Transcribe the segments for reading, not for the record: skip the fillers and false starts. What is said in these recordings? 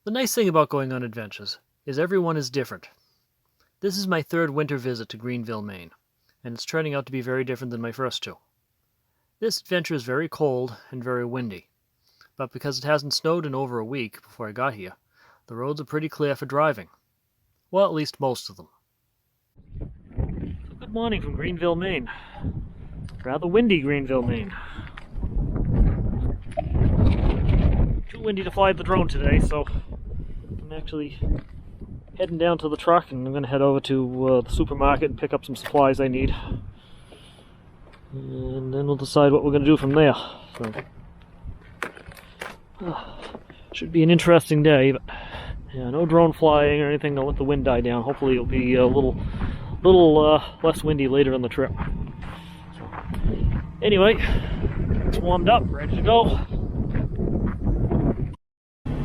The nice thing about going on adventures is everyone is different. This is my third winter visit to Greenville, Maine, and it's turning out to be very different than my first two. This adventure is very cold and very windy, but because it hasn't snowed in over a week before I got here, the roads are pretty clear for driving. Well, at least most of them. So good morning from Greenville, Maine. Rather windy Greenville, Maine. Too windy to fly the drone today, so I'm actually heading down to the truck, and I'm going to head over to the supermarket and pick up some supplies I need. And then we'll decide what we're going to do from there. So, should be an interesting day, but yeah, no drone flying or anything to let the wind die down. Hopefully it'll be a little less windy later on the trip. So, anyway, it's warmed up, ready to go.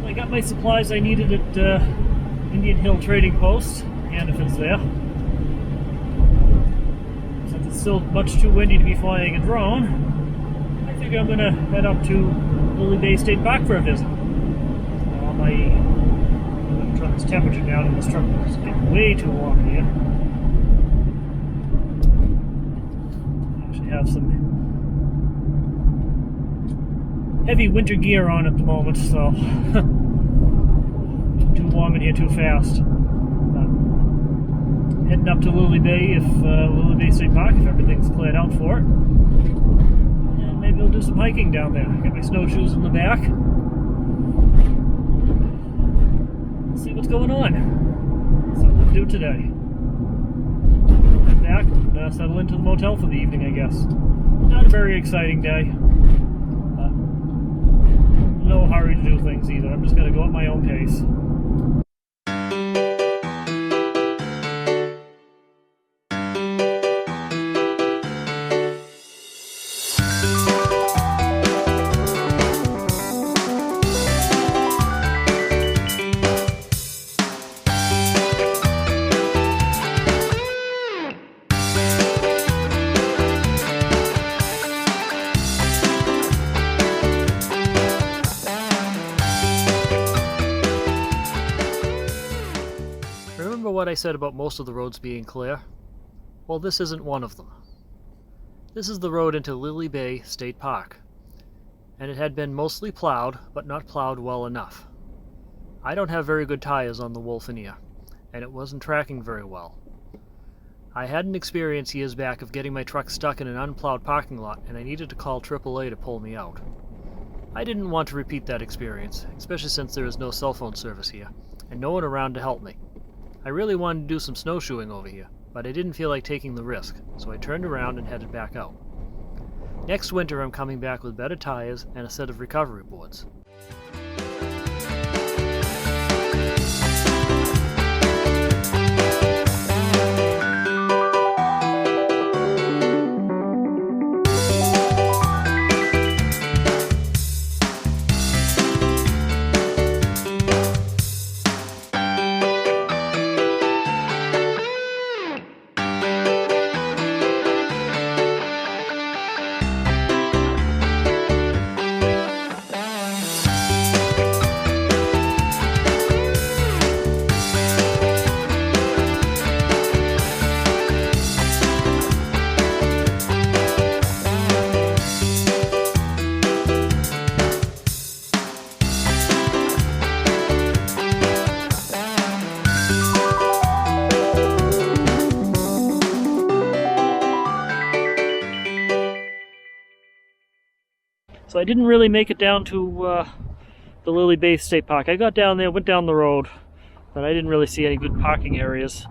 I got my supplies I needed at Indian Hill Trading Post, and if it's there. Since it's still much too windy to be flying a drone, I think I'm going to head up to Lily Bay State Park for a visit. I'm going to try this temperature down in this truck. It's getting way too warm here. I actually have some heavy winter gear on at the moment, so too warm in here too fast. Heading up to Lily Bay, Lily Bay State Park, if everything's cleared out for it. And maybe we'll do some hiking down there. Got my snowshoes in the back. Let's see what's going on. Something to do today. Head back and settle into the motel for the evening, I guess. Not a very exciting day. No hurry to do things either. I'm just going to go at my own pace. Remember what I said about most of the roads being clear? Well, this isn't one of them. This is the road into Lily Bay State Park, and it had been mostly plowed, but not plowed well enough. I don't have very good tires on the Wolfinier, and it wasn't tracking very well. I had an experience years back of getting my truck stuck in an unplowed parking lot, and I needed to call AAA to pull me out. I didn't want to repeat that experience, especially since there is no cell phone service here, and no one around to help me. I really wanted to do some snowshoeing over here, but I didn't feel like taking the risk, so I turned around and headed back out. Next winter I'm coming back with better tires and a set of recovery boards. So I didn't really make it down to the Lily Bay State Park. I got down there, went down the road, but I didn't really see any good parking areas.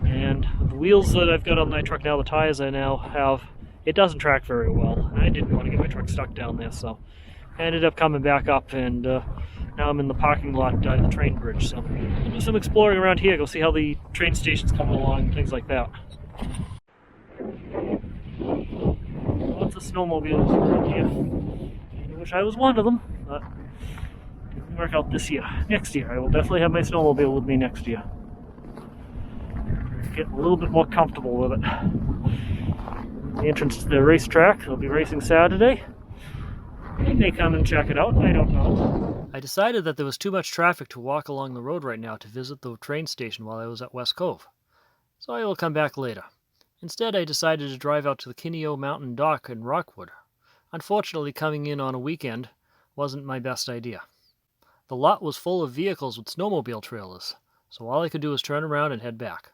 And the wheels that I've got on my truck now, the tires I now have, it doesn't track very well. And I didn't want to get my truck stuck down there, so I ended up coming back up, and now I'm in the parking lot at the train bridge. So I'll do some exploring around here, go see how the train station's coming along, and things like that. Lots of snowmobiles around here. I wish I was one of them, but it didn't work out this year. Next year, I will definitely have my snowmobile with me next year. Get a little bit more comfortable with it. The entrance to the racetrack, I'll be racing Saturday. I may come and check it out, I don't know. I decided that there was too much traffic to walk along the road right now to visit the train station while I was at West Cove, so I will come back later. Instead, I decided to drive out to the Kineo Mountain Dock in Rockwood. Unfortunately, coming in on a weekend wasn't my best idea. The lot was full of vehicles with snowmobile trailers, so all I could do was turn around and head back.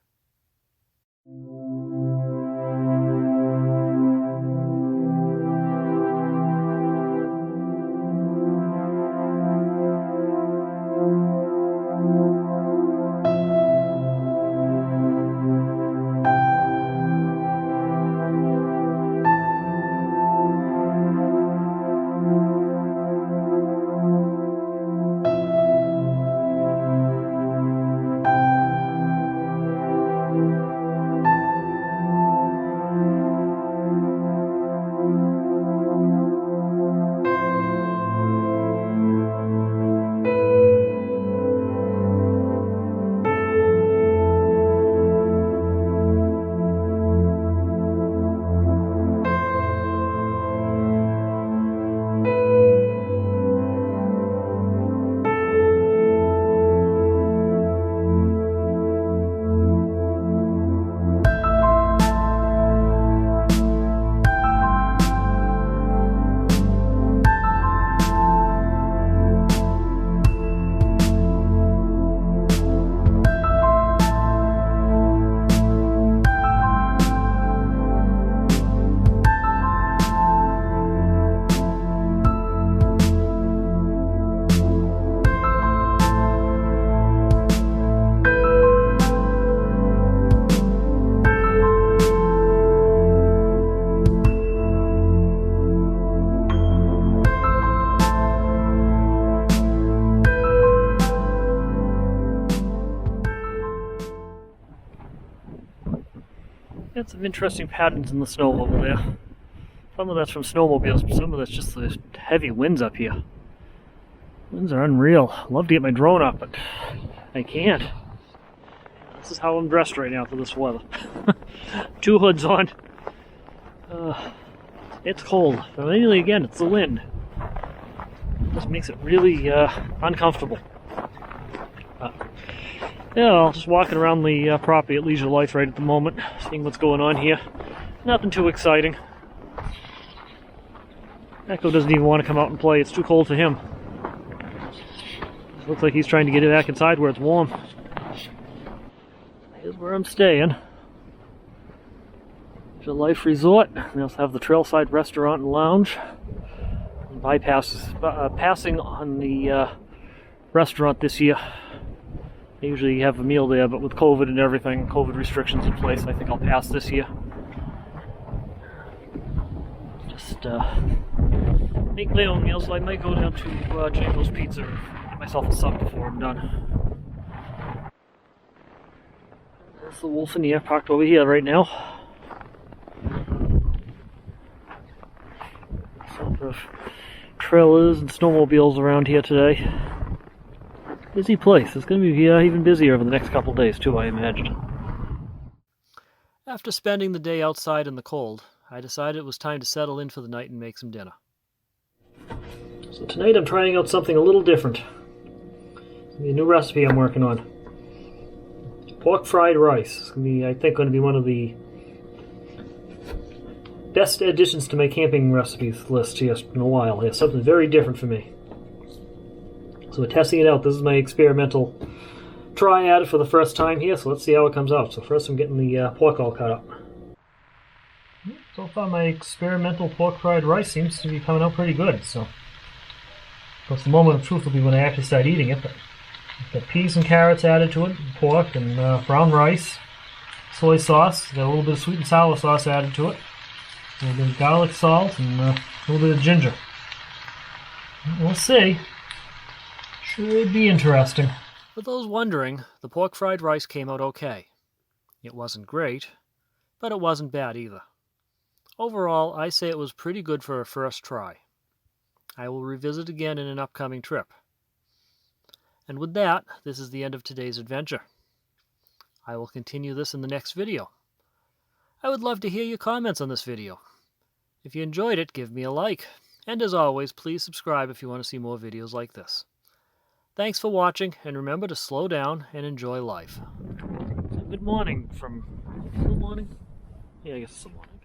Got some interesting patterns in the snow over there. Some of that's from snowmobiles, but some of that's just the heavy winds up here. Winds are unreal. I'd love to get my drone up, but I can't. This is how I'm dressed right now for this weather. 2 hoods on. It's cold, but mainly again, it's the wind. It just makes it really uncomfortable. Yeah, just walking around the property at Leisure Life right at the moment, seeing what's going on here. Nothing too exciting. Echo doesn't even want to come out and play. It's too cold for him. Looks like he's trying to get it back inside where it's warm. Here's where I'm staying. Leisure Life Resort. We also have the Trailside Restaurant and Lounge. Passing on the restaurant this year. I usually have a meal there, but with COVID and everything, COVID restrictions in place, I think I'll pass this year. Just make my own meals. I might go down to Jacob's Pizza and get myself a sub before I'm done. There's the Wolfeneer parked over here right now. Sort of trailers and snowmobiles around here today. Busy place. It's going to be even busier over the next couple days too, I imagine. After spending the day outside in the cold, I decided it was time to settle in for the night and make some dinner. So tonight I'm trying out something a little different. It's going to be a new recipe I'm working on. Pork fried rice. It's going to be, I think, going to be one of the best additions to my camping recipes list here in a while. It's something very different for me. So we're testing it out. This is my experimental try at it for the first time here, so let's see how it comes out. So first I'm getting the pork all cut up. So far my experimental pork fried rice seems to be coming out pretty good. So of course the moment of truth will be when I actually start eating it. But I've got peas and carrots added to it, pork and brown rice, soy sauce, got a little bit of sweet and sour sauce added to it, a little bit of garlic salt, and a little bit of ginger. We'll see. Should be interesting. For those wondering, the pork fried rice came out okay. It wasn't great, but it wasn't bad either. Overall, I say it was pretty good for a first try. I will revisit again in an upcoming trip. And with that, this is the end of today's adventure. I will continue this in the next video. I would love to hear your comments on this video. If you enjoyed it, give me a like. And as always, please subscribe if you want to see more videos like this. Thanks for watching, and remember to slow down and enjoy life. So good morning from... Good morning? Yeah, I guess it's the morning.